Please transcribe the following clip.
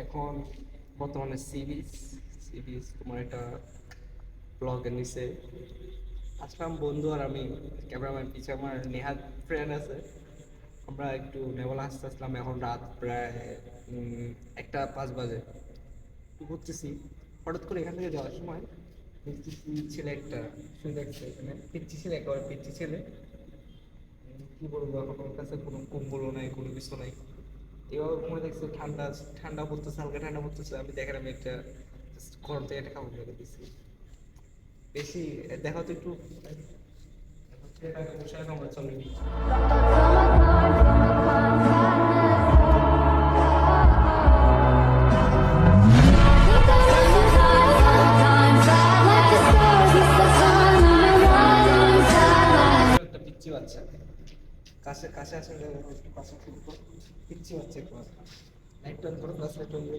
এখন বর্তমানে series series তোমার একটা ব্লগের নিচে আসলাম বন্ধু আর আমি, ক্যামেরাম্যান পিছে আমার নেহাত ফ্রেন্ড আছে। আমরা একটু নেভাল আসতে আসলাম, এখন রাত প্রায় 1:05 বাজে। একটু ঘুরতেছি, হঠাৎ করে এখান থেকে যাওয়ার সময় দেখতেছি ছেলে একটা শুয়ে থাকছে এখানে, পিচ্ছি ছেলে, একেবারে পিচ্ছি ছেলে। কি বলবো, এখন ওর কাছে কোনো কম্বলও নাই, কোনো কিছু নাই। এভাবে ঘুমে দেখছি, ঠান্ডা ঠান্ডা পড়তেছে, হালকা ঠান্ডা পড়তেছে। আমি দেখেন আমি একটা ঘর থেকে একটা কাপড় রেখে দিচ্ছি বেশি। দেখা তো একটু বসে আমরা চলে একটা পিচ্ছি বাচ্চা কাছে কাছে আসে, পাশে খুব পিচ্ছি বাচ্চা একটু লাইট অন করো, প্লাস লাইট অন করো।